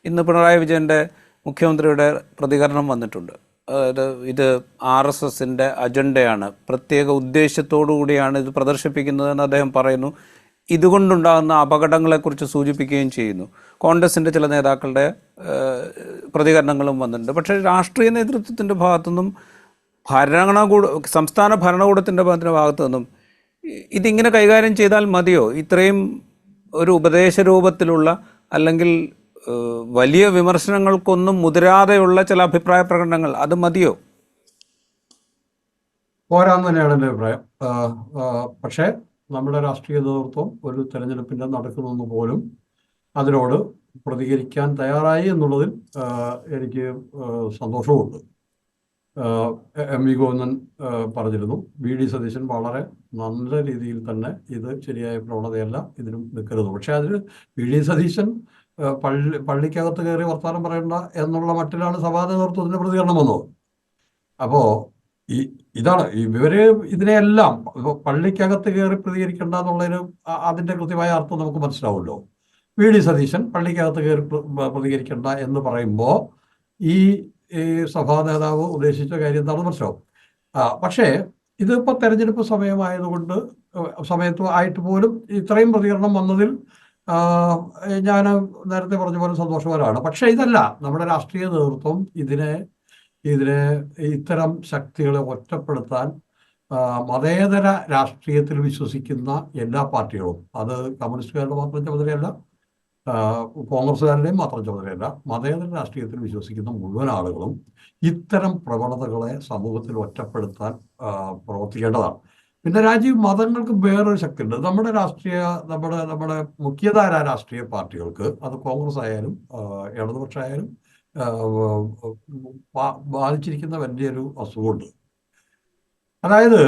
ഇന്ന് പിണറായി വിജയൻ്റെ മുഖ്യമന്ത്രിയുടെ പ്രതികരണം വന്നിട്ടുണ്ട്. ഇത് RSSൻ്റെ അജണ്ടയാണ്, പ്രത്യേക ഉദ്ദേശത്തോടു കൂടിയാണ് ഇത് പ്രദർശിപ്പിക്കുന്നതെന്ന് അദ്ദേഹം പറയുന്നു. ഇതുകൊണ്ടുണ്ടാകുന്ന അപകടങ്ങളെക്കുറിച്ച് സൂചിപ്പിക്കുകയും ചെയ്യുന്നു. കോൺഗ്രസിൻ്റെ ചില നേതാക്കളുടെ പ്രതികരണങ്ങളും വന്നിട്ടുണ്ട്. പക്ഷേ രാഷ്ട്രീയ നേതൃത്വത്തിൻ്റെ ഭാഗത്തുനിന്നും സംസ്ഥാന ഭരണകൂടത്തിൻ്റെ ഭാഗത്തു നിന്നും ഇതിങ്ങനെ കൈകാര്യം ചെയ്താൽ മതിയോ? ഇത്രയും ഒരു ഉപദേശ രൂപത്തിലുള്ള അല്ലെങ്കിൽ വലിയ വിമർശനങ്ങൾക്കൊന്നും മുതിരാതെയുള്ള ചില അഭിപ്രായ പ്രകടനങ്ങൾ, അത് മതിയോ? പോരാന്ന് തന്നെയാണ് എൻ്റെ അഭിപ്രായം. പക്ഷേ നമ്മുടെ രാഷ്ട്രീയ നേതൃത്വം ഒരു തെരഞ്ഞെടുപ്പിൻ്റെ നടക്കുന്നെന്ന് പോലും അതിനോട് പ്രതികരിക്കാൻ തയ്യാറായി എന്നുള്ളതിൽ എനിക്ക് സന്തോഷവുമുണ്ട്. MV ഗോവിന്ദൻ പറഞ്ഞിരുന്നു, VD സതീശൻ വളരെ നല്ല രീതിയിൽ തന്നെ ഇത് ശരിയായ പ്രവണതയല്ല, ഇതിനും നിൽക്കരുത്. പക്ഷെ അതിന് VD സതീശൻ പള്ളിക്കകത്ത് കയറി വർത്തമാനം പറയണ്ട എന്നുള്ള മട്ടിലാണ് സഭാ നേതൃത്വത്തിന്റെ പ്രതികരണം വന്നത്. അപ്പോൾ ഇതാണ് ഇവര് ഇതിനെയെല്ലാം പള്ളിക്കകത്ത് കയറി പ്രതികരിക്കേണ്ട എന്നുള്ളതിന് അതിന്റെ കൃത്യമായ അർത്ഥം നമുക്ക് മനസ്സിലാവുമല്ലോ. VD സതീശൻ പള്ളിക്കകത്ത് കയറി പ്രതികരിക്കേണ്ട എന്ന് പറയുമ്പോൾ ഈ സഭാ നേതാവ് ഉദ്ദേശിച്ച കാര്യം എന്താണെന്ന് മനസ്സിലാവും. പക്ഷേ ഇതിപ്പോൾ തെരഞ്ഞെടുപ്പ് സമയത്ത് ആയിട്ട് പോലും ഇത്രയും പ്രതികരണം വന്നതിൽ ഞാൻ നേരത്തെ പറഞ്ഞ പോലെ സന്തോഷവാനാണ്. പക്ഷെ ഇതല്ല നമ്മുടെ രാഷ്ട്രീയ നേതൃത്വം ഇതിനെ ഇത്തരം ശക്തികളെ ഒറ്റപ്പെടുത്താൻ മതേതര രാഷ്ട്രീയത്തിൽ വിശ്വസിക്കുന്ന എല്ലാ പാർട്ടികളും, അത് കമ്മ്യൂണിസ്റ്റുകാരുടെ മാത്രം ചുമതലയല്ല, കോൺഗ്രസ്സുകാരുടെയും മാത്രം ചുമതലയല്ല, മതേതര രാഷ്ട്രീയത്തിൽ വിശ്വസിക്കുന്ന മുഴുവൻ ആളുകളും ഇത്തരം പ്രവണതകളെ സമൂഹത്തിൽ ഒറ്റപ്പെടുത്താൻ പ്രവർത്തിക്കേണ്ടതാണ്. പിന്നെ രാജീവ്, മതങ്ങൾക്ക് വേറൊരു ശക്തിയുണ്ട്. നമ്മുടെ മുഖ്യധാര രാഷ്ട്രീയ പാർട്ടികൾക്ക്, അത് കോൺഗ്രസ് ആയാലും ഇടതുപക്ഷമായാലും ബാധിച്ചിരിക്കുന്ന വലിയൊരു അസുഖമുണ്ട്. അതായത്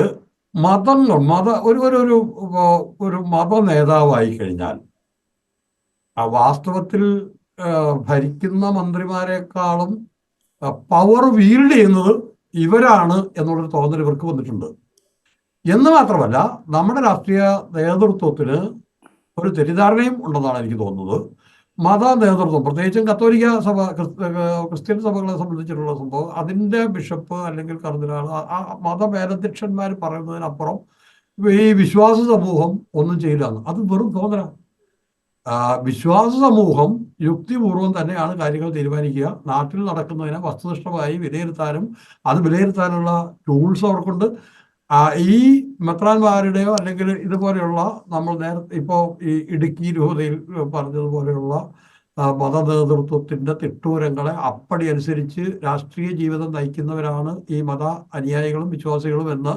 ഒരു മത നേതാവായി കഴിഞ്ഞാൽ വാസ്തവത്തിൽ ഭരിക്കുന്ന മന്ത്രിമാരെക്കാളും പവർ വീൽഡ് ചെയ്യുന്നത് ഇവരാണ് എന്നുള്ളൊരു തോന്നൽ ഇവർക്ക് വന്നിട്ടുണ്ട്. എന്ന് മാത്രമല്ല, നമ്മുടെ രാഷ്ട്രീയ നേതൃത്വത്തിന് ഒരു തെറ്റിദ്ധാരണയും ഉണ്ടെന്നാണ് എനിക്ക് തോന്നുന്നത്. മത നേതൃത്വം, പ്രത്യേകിച്ചും കത്തോലിക്ക സഭ, ക്രിസ്ത്യൻ സഭകളെ സംബന്ധിച്ചിട്ടുള്ള സംഭവം, അതിൻ്റെ ബിഷപ്പ് അല്ലെങ്കിൽ കർദിനാൾ, ആ മതമേലധ്യക്ഷന്മാർ പറയുന്നതിനപ്പുറം ഈ വിശ്വാസ സമൂഹം ഒന്നും ചെയ്യില്ല. അത് വെറും തോന്നലാണ്. വിശ്വാസ സമൂഹം യുക്തിപൂർവം തന്നെയാണ് കാര്യങ്ങൾ തീരുമാനിക്കുക. നാട്ടിൽ നടക്കുന്നതിനെ വസ്തുനിഷ്ഠമായി വിലയിരുത്താനും അത് വിലയിരുത്താനുള്ള ടൂൾസ് അവർക്കുണ്ട്. ഈ മെത്രാന്മാരുടെയോ അല്ലെങ്കിൽ ഇതുപോലെയുള്ള നമ്മൾ നേരത്തെ ഇപ്പോൾ ഈ ഇടുക്കി രൂപതയിൽ പറഞ്ഞതുപോലെയുള്ള മത നേതൃത്വത്തിന്റെ തിട്ടൂരങ്ങളെ അപ്പടി അനുസരിച്ച് രാഷ്ട്രീയ ജീവിതം നയിക്കുന്നവരാണ് ഈ മത അനുയായികളും വിശ്വാസികളും എന്ന്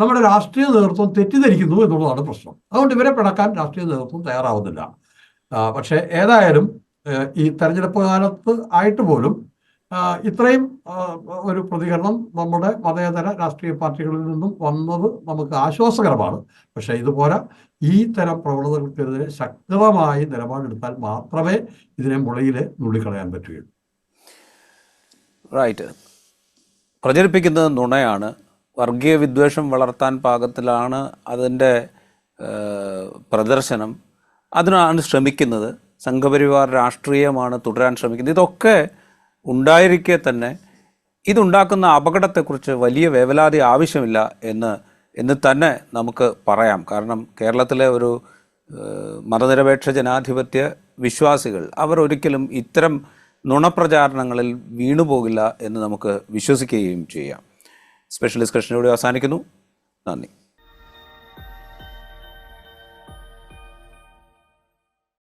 നമ്മുടെ രാഷ്ട്രീയ നേതൃത്വം തെറ്റിദ്ധരിക്കുന്നു എന്നുള്ളതാണ് പ്രശ്നം. അതുകൊണ്ട് ഇവരെ പിണക്കാൻ രാഷ്ട്രീയ നേതൃത്വം തയ്യാറാവുന്നില്ല. പക്ഷെ ഏതായാലും ഈ തെരഞ്ഞെടുപ്പ് കാലത്ത് ആയിട്ട് പോലും ഇത്രയും ഒരു പ്രതികരണം നമ്മുടെ മതേതര രാഷ്ട്രീയ പാർട്ടികളിൽ നിന്നും വന്നത് നമുക്ക് ആശ്വാസകരമാണ്. പക്ഷെ ഇതുപോലെ ഈ തരം പ്രവണതകൾക്കെതിരെ ശക്തമായി നിലപാടെടുത്താൽ മാത്രമേ ഇതിനെ മുളയിൽ നുള്ളിക്കളയാൻ പറ്റുകയുള്ളൂ. റൈറ്റ്. പ്രചരിപ്പിക്കുന്നത് നുണയാണ്, വർഗീയ വിദ്വേഷം വളർത്താൻ പാകത്തിലാണ് അതിൻ്റെ പ്രദർശനം, അതിനാണ് ശ്രമിക്കുന്നത്, സംഘപരിവാർ രാഷ്ട്രീയമാണ് തുടരാൻ ശ്രമിക്കുന്നത്. ഇതൊക്കെ ഉണ്ടായിരിക്കെ തന്നെ ഇതുണ്ടാക്കുന്ന അപകടത്തെക്കുറിച്ച് വലിയ വേവലാതി ആവശ്യമില്ല എന്ന് തന്നെ നമുക്ക് പറയാം. കാരണം കേരളത്തിലെ ഒരു മതനിരപേക്ഷ ജനാധിപത്യ വിശ്വാസികൾ അവർ ഒരിക്കലും ഇത്തരം നുണപ്രചാരണങ്ങളിൽ വീണുപോകില്ല എന്ന് നമുക്ക് വിശ്വസിക്കുകയും ചെയ്യാം. സ്പെഷ്യൽ ഡിസ്കഷൻ ഇവിടെ അവസാനിക്കുന്നു. നന്ദി.